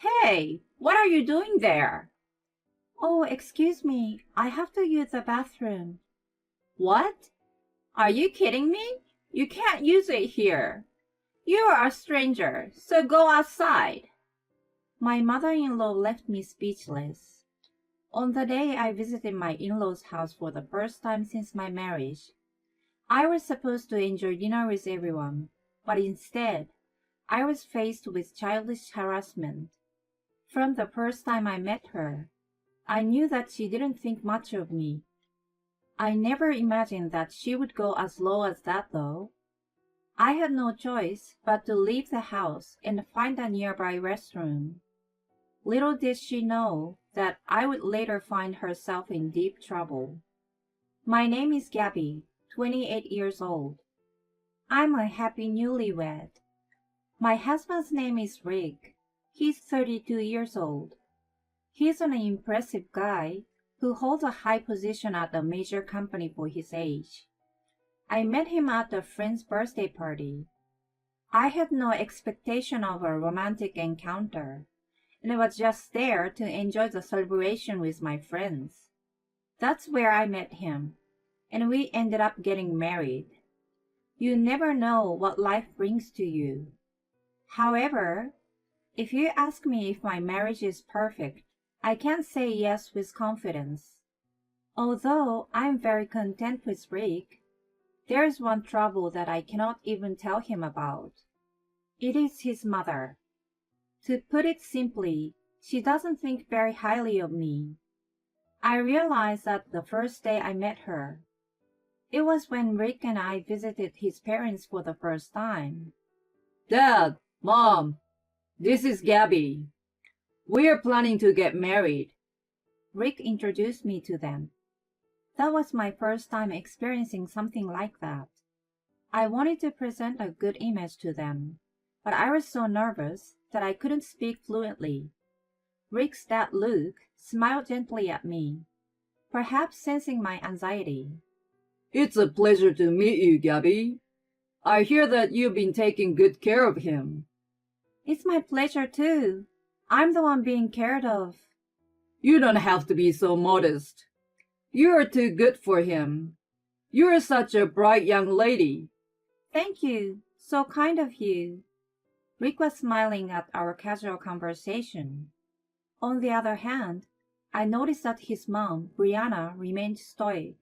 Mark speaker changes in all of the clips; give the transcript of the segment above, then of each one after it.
Speaker 1: Hey, what are you doing there?
Speaker 2: Oh, excuse me. I have to use the bathroom.
Speaker 1: What? Are you kidding me? You can't use it here. You are a stranger, so go outside.
Speaker 2: My mother-in-law left me speechless. On the day I visited my in-laws' house for the first time since my marriage, I was supposed to enjoy dinner with everyone, but instead, I was faced with childish harassment. From the first time I met her, I knew that she didn't think much of me. I never imagined that she would go as low as that, though. I had no choice but to leave the house and find a nearby restroom. Little did she know that I would later find herself in deep trouble. My name is Gabby, 28 years old. I'm a happy newlywed. My husband's name is Rick. He's 32 years old. He's an impressive guy who holds a high position at a major company for his age. I met him at a friend's birthday party. I had no expectation of a romantic encounter, and I was just there to enjoy the celebration with my friends. That's where I met him, and we ended up getting married. You never know what life brings to you. However, if you ask me if my marriage is perfect, I can't say yes with confidence. Although I'm very content with Rick, there is one trouble that I cannot even tell him about. It is his mother. To put it simply, she doesn't think very highly of me. I realized that the first day I met her. It was when Rick and I visited his parents for the first time.
Speaker 1: Dad, Mom, this is Gabby. We are planning to get married.
Speaker 2: Rick introduced me to them. That was my first time experiencing something like that. I wanted to present a good image to them, but I was so nervous that I couldn't speak fluently. Rick's dad, Luke, smiled gently at me, perhaps sensing my anxiety.
Speaker 1: It's a pleasure to meet you, Gabby. I hear that you've been taking good care of him.
Speaker 2: It's my pleasure too. I'm the one being cared of.
Speaker 1: You don't have to be so modest. You are too good for him. You are such a bright young lady.
Speaker 2: Thank you. So kind of you. Rick was smiling at our casual conversation. On the other hand, I noticed that his mom, Brianna, remained stoic.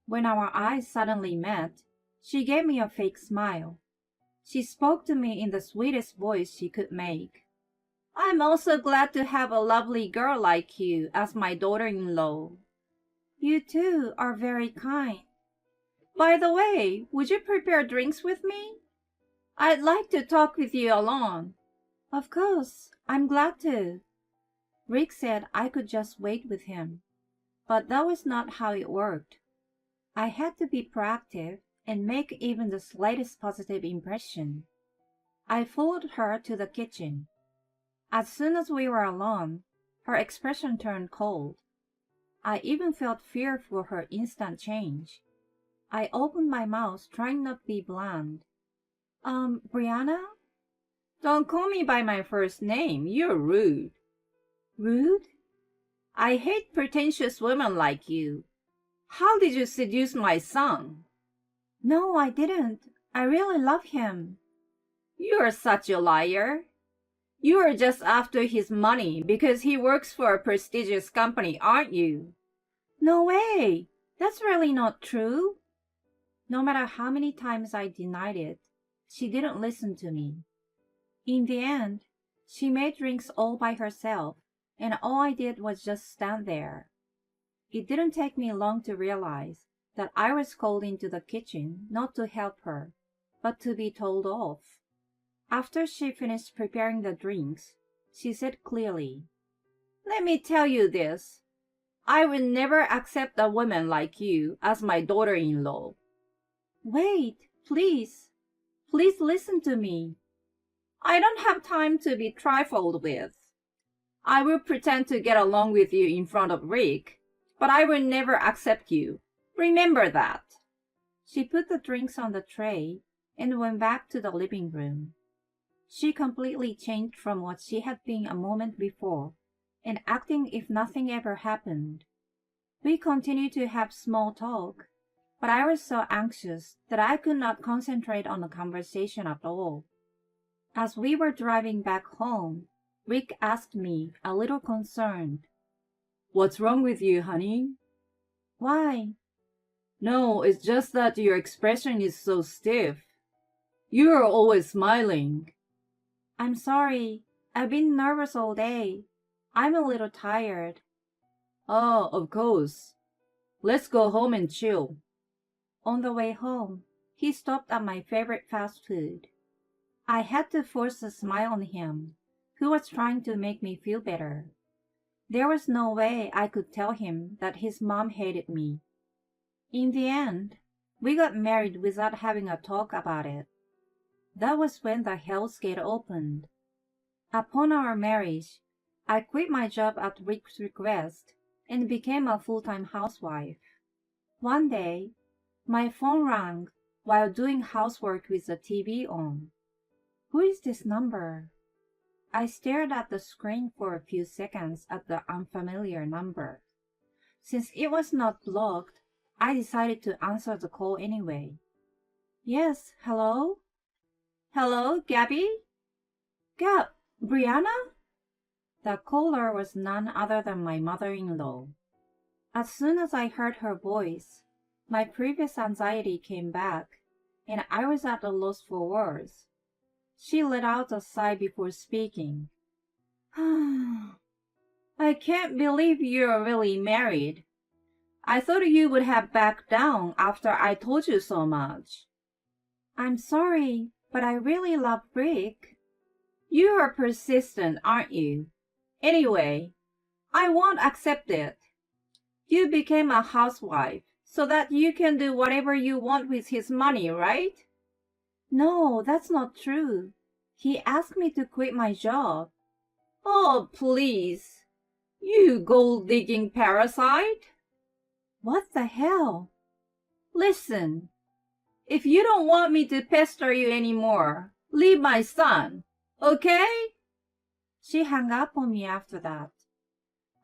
Speaker 2: When our eyes suddenly met, she gave me a fake smile. She spoke to me in the sweetest voice she could make. I'm also glad to have a lovely girl like you as my daughter-in-law. You too are very kind. By the way, would you prepare drinks with me? I'd like to talk with you alone. Of course, I'm glad to. Rick said I could just wait with him, but that was not how it worked. I had to be proactive and make even the slightest positive impression. I followed her to the kitchen. As soon as we were alone, her expression turned cold. I even felt fear for her instant change. I opened my mouth, trying not to be bland. Brianna? Don't call me by my first name. You're rude. Rude? I hate pretentious women like you. How did you seduce my son? No, I didn't. I really love him. You're such a liar. You are just after his money because he works for a prestigious company, aren't you? No way! That's really not true. No matter how many times I denied it, she didn't listen to me. In the end, she made drinks all by herself, and all I did was just stand there. It didn't take me long to realize that I was called into the kitchen not to help her, but to be told off. After she finished preparing the drinks, she said clearly, Let me tell you this. I will never accept a woman like you as my daughter-in-law. Wait, please. Please listen to me. I don't have time to be trifled with. I will pretend to get along with you in front of Rick, but I will never accept you. Remember that. She put the drinks on the tray and went back to the living room. She completely changed from what she had been a moment before, and acting if nothing ever happened. We continued to have small talk, but I was so anxious that I could not concentrate on the conversation at all. As we were driving back home, Rick asked me, a little concerned,
Speaker 1: What's wrong with you, honey?
Speaker 2: "Why?"
Speaker 1: No, it's just that your expression is so stiff. You're always smiling.
Speaker 2: "I'm sorry. I've been nervous all day. I'm a little tired."
Speaker 1: Oh, of course. Let's go home and chill.
Speaker 2: On the way home, he stopped at my favorite fast food. I had to force a smile on him, who was trying to make me feel better. There was no way I could tell him that his mom hated me. In the end, we got married without having a talk about it. That was when the Hell's Gate opened. Upon our marriage, I quit my job at Rick's request and became a full-time housewife. One day, my phone rang while doing housework with the TV on. Who is this number? I stared at the screen for a few seconds at the unfamiliar number. Since it was not blocked, I decided to answer the call anyway. Yes, hello?
Speaker 1: Hello, Gabby?
Speaker 2: Brianna? The caller was none other than my mother-in-law. As soon as I heard her voice, my previous anxiety came back, and I was at a loss for words. She let out a sigh before speaking.
Speaker 1: I can't believe you're really married. I thought you would have backed down after I told you so much.
Speaker 2: I'm sorry, but I really love Rick.
Speaker 1: You are persistent, aren't you? Anyway, I won't accept it. You became a housewife so that you can do whatever you want with his money, right?
Speaker 2: No, that's not true. He asked me to quit my job.
Speaker 1: Oh, please. You gold-digging parasite.
Speaker 2: What the hell?
Speaker 1: Listen, if you don't want me to pester you anymore, leave my son, okay?
Speaker 2: She hung up on me after that.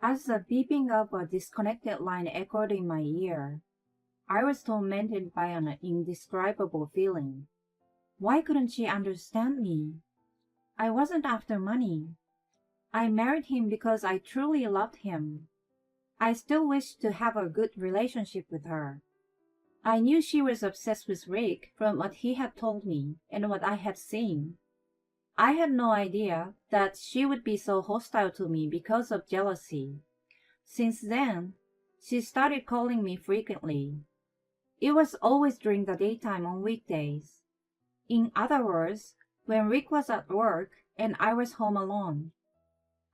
Speaker 2: As the beeping of a disconnected line echoed in my ear, I was tormented by an indescribable feeling. Why couldn't she understand me? I wasn't after money. I married him because I truly loved him. I still wished to have a good relationship with her. I knew she was obsessed with Rick from what he had told me and what I had seen. I had no idea that she would be so hostile to me because of jealousy. Since then, she started calling me frequently. It was always during the daytime on weekdays. In other words, when Rick was at work and I was home alone.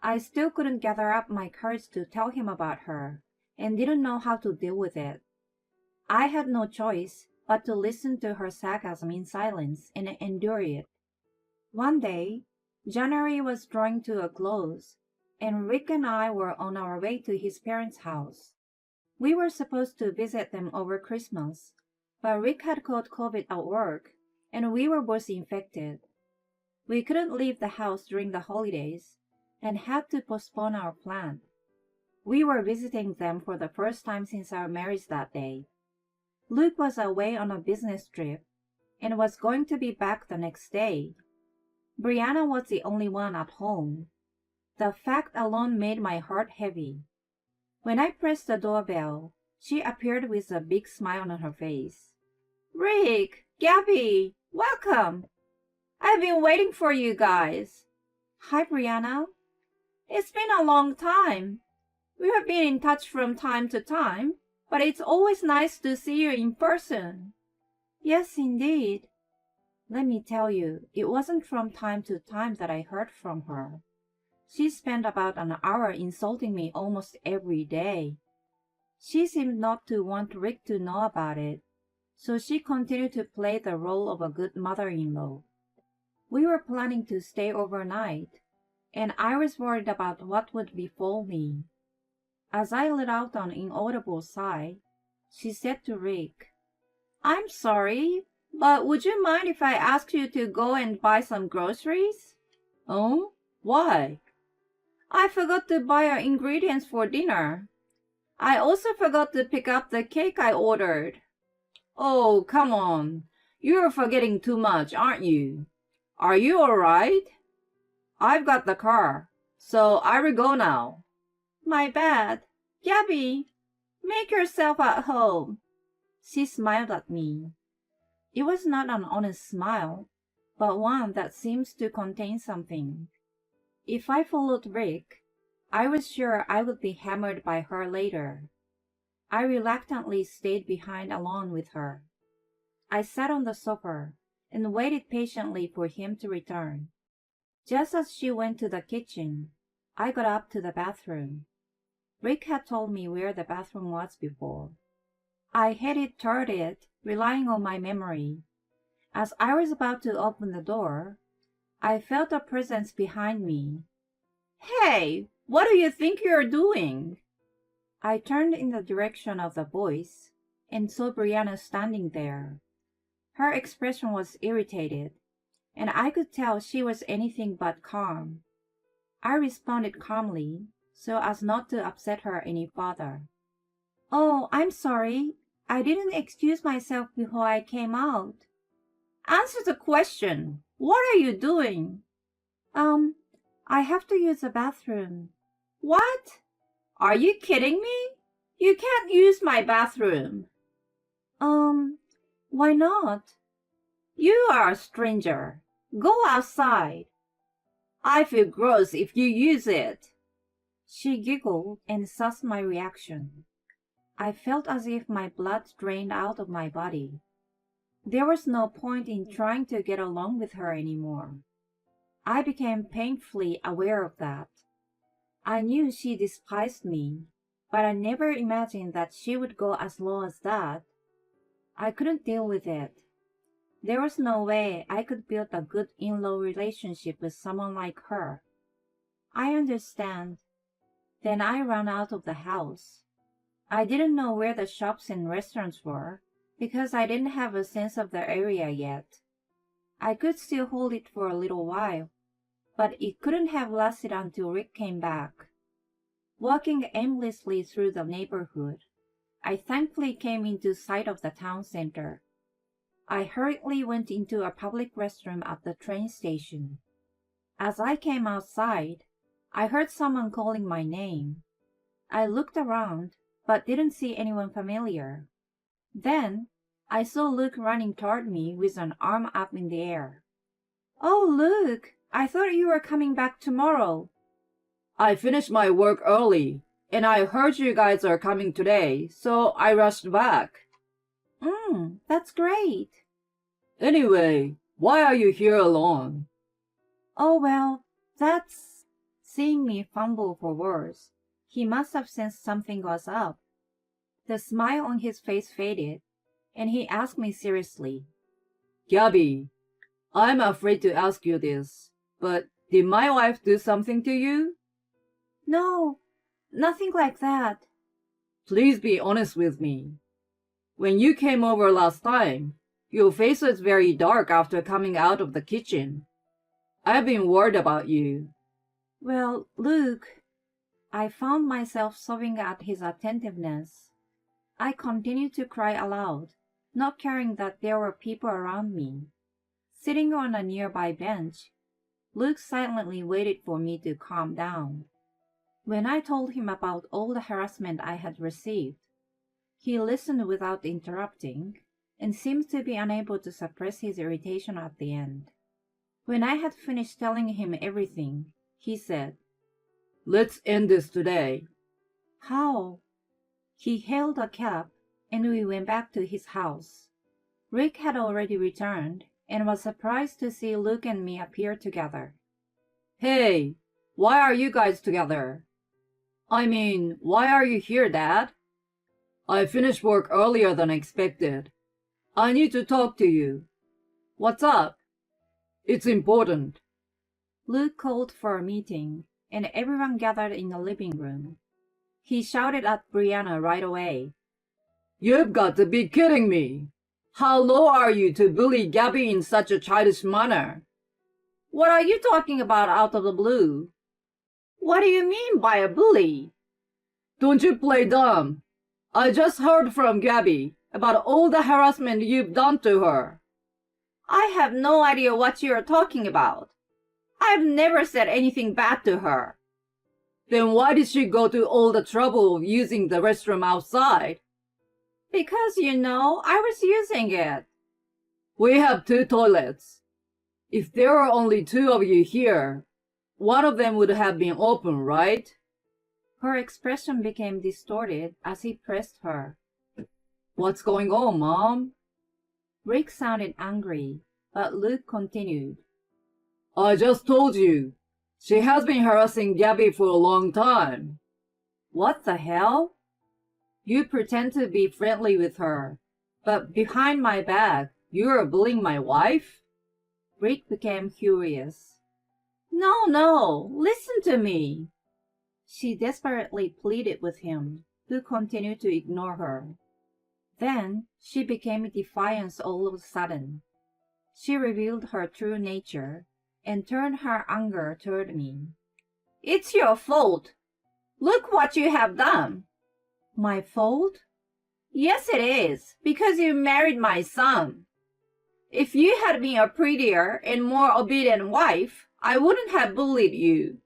Speaker 2: I still couldn't gather up my courage to tell him about her and didn't know how to deal with it. I had no choice but to listen to her sarcasm in silence and endure it. One day, January was drawing to a close, and Rick and I were on our way to his parents' house. We were supposed to visit them over Christmas, but Rick had caught COVID at work, and we were both infected. We couldn't leave the house during the holidays, and had to postpone our plan. We were visiting them for the first time since our marriage that day. Luke was away on a business trip, and was going to be back the next day. Brianna was the only one at home. The fact alone made my heart heavy. When I pressed the doorbell, she appeared with a big smile on her face.
Speaker 1: Rick, Gabby, welcome. I've been waiting for you guys.
Speaker 2: Hi, Brianna.
Speaker 1: It's been a long time. We have been in touch from time to time, but it's always nice to see you in person.
Speaker 2: Yes, indeed. Let me tell you, it wasn't from time to time that I heard from her. She spent about an hour insulting me almost every day. She seemed not to want Rick to know about it, so she continued to play the role of a good mother-in-law. We were planning to stay overnight, and I was worried about what would befall me. As I let out an inaudible sigh, she said to Rick,
Speaker 1: I'm sorry, but would you mind if I asked you to go and buy some groceries? Oh? Why? I forgot to buy our ingredients for dinner. I also forgot to pick up the cake I ordered. Oh, come on. You're forgetting too much, aren't you? Are you all right? I've got the car, so I will go now. My bad. Gabby, make yourself at home. She smiled at me. It was not an honest smile, but one that seems to contain something. If I followed Rick, I was sure I would be hammered by her later. I reluctantly stayed behind alone with her. I sat on the sofa and waited patiently for him to return. Just as she went to the kitchen, I got up to the bathroom. Rick had told me where the bathroom was before. I headed toward it, relying on my memory. As I was about to open the door, I felt a presence behind me. Hey, what do you think you're doing? I turned in the direction of the voice and saw Brianna standing there. Her expression was irritated, and I could tell she was anything but calm. I responded calmly, so as not to upset her any further. Oh, I'm sorry. I didn't excuse myself before I came out. Answer the question. What are you doing? I have to use the bathroom. What? Are you kidding me? You can't use my bathroom. Why not? You are a stranger. Go outside. I feel gross if you use it. She giggled and sussed my reaction. I felt as if my blood drained out of my body. There was no point in trying to get along with her anymore. I became painfully aware of that. I knew she despised me, but I never imagined that she would go as low as that. I couldn't deal with it. There was no way I could build a good in-law relationship with someone like her. I understand. Then I ran out of the house. I didn't know where the shops and restaurants were because I didn't have a sense of the area yet. I could still hold it for a little while, but it couldn't have lasted until Rick came back. Walking aimlessly through the neighborhood, I thankfully came into sight of the town center. I hurriedly went into a public restroom at the train station. As I came outside, I heard someone calling my name. I looked around, but didn't see anyone familiar. Then, I saw Luke running toward me with an arm up in the air. Oh, Luke, I thought you were coming back tomorrow. I finished my work early, and I heard you guys are coming today, so I rushed back. That's great. Anyway, why are you here alone? Oh, well, that's... Seeing me fumble for words, he must have sensed something was up. The smile on his face faded, and he asked me seriously. Gabby, I'm afraid to ask you this, but did my wife do something to you? No, nothing like that. Please be honest with me. When you came over last time, your face was very dark after coming out of the kitchen. I've been worried about you. Well, Luke, I found myself sobbing at his attentiveness. I continued to cry aloud, not caring that there were people around me. Sitting on a nearby bench, Luke silently waited for me to calm down. When I told him about all the harassment I had received, he listened without interrupting and seemed to be unable to suppress his irritation at the end. When I had finished telling him everything, he said, Let's end this today. How? He hailed a cab, and we went back to his house. Rick had already returned and was surprised to see Luke and me appear together. Hey, why are you guys together? I mean, why are you here, Dad? I finished work earlier than expected. I need to talk to you. What's up? It's important. Luke called for a meeting, and everyone gathered in the living room. He shouted at Brianna right away. You've got to be kidding me! How low are you to bully Gabby in such a childish manner? What are you talking about out of the blue? What do you mean by a bully? Don't you play dumb. I just heard from Gabby about all the harassment you've done to her. I have no idea what you are talking about. I've never said anything bad to her. Then why did she go to all the trouble of using the restroom outside? Because, I was using it. We have 2 toilets. If there were only 2 of you here, one of them would have been open, right?
Speaker 2: Her expression became distorted as he pressed her.
Speaker 1: What's going on, Mom?
Speaker 2: Rick sounded angry, but Luke continued.
Speaker 1: I just told you. She has been harassing Gabby for a long time. What the hell? You pretend to be friendly with her, but behind my back, you're bullying my wife?
Speaker 2: Rick became furious.
Speaker 1: No, listen to me.
Speaker 2: She desperately pleaded with him, who continued to ignore her. Then she became defiant all of a sudden. She revealed her true nature and turned her anger toward me.
Speaker 1: It's your fault. Look what you have done.
Speaker 2: My fault?
Speaker 1: Yes, it is, because you married my son. If you had been a prettier and more obedient wife, I wouldn't have bullied you.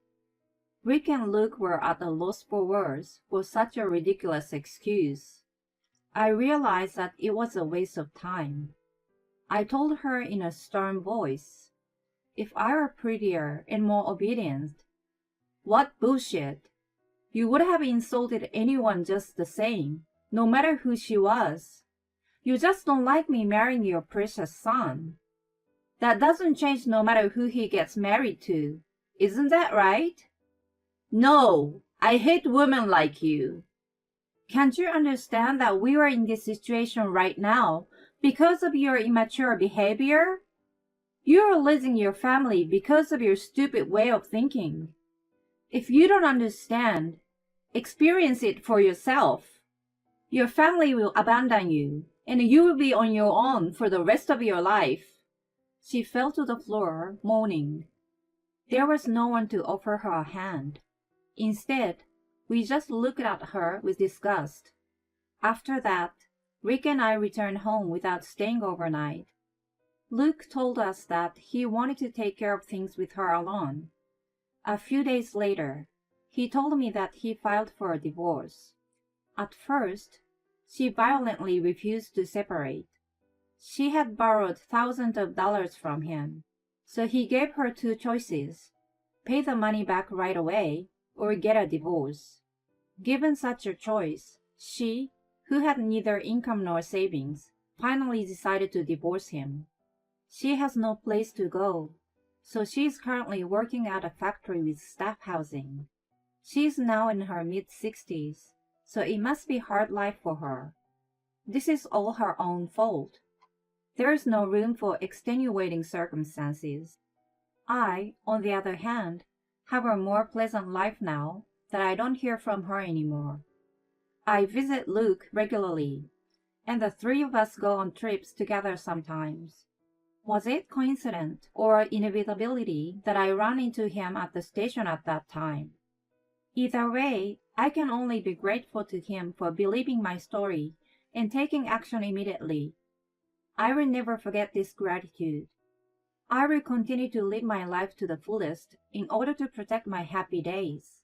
Speaker 2: Rick and Luke were at a loss for words for such a ridiculous excuse. I realized that it was a waste of time. I told her in a stern voice, if I were prettier and more obedient, what bullshit. You would have insulted anyone just the same, no matter who she was. You just don't like me marrying your precious son. That doesn't change no matter who he gets married to. Isn't that right?
Speaker 1: No, I hate women like you.
Speaker 2: Can't you understand that we are in this situation right now because of your immature behavior? You are losing your family because of your stupid way of thinking. If you don't understand, experience it for yourself. Your family will abandon you, and you will be on your own for the rest of your life. She fell to the floor, moaning. There was no one to offer her a hand. Instead, we just looked at her with disgust. After that, Rick and I returned home without staying overnight. Luke told us that he wanted to take care of things with her alone. A few days later, he told me that he filed for a divorce. At first, she violently refused to separate. She had borrowed thousands of dollars from him, so he gave her 2 choices: pay the money back right away or get a divorce. Given such a choice, she, who had neither income nor savings, finally decided to divorce him. She has no place to go, so she is currently working at a factory with staff housing. She is now in her mid-60s, so it must be hard life for her. This is all her own fault. There is no room for extenuating circumstances. I, on the other hand, have a more pleasant life now that I don't hear from her anymore. I visit Luke regularly, and the 3 of us go on trips together sometimes. Was it coincidence or inevitability that I ran into him at the station at that time? Either way, I can only be grateful to him for believing my story and taking action immediately. I will never forget this gratitude. I will continue to live my life to the fullest in order to protect my happy days.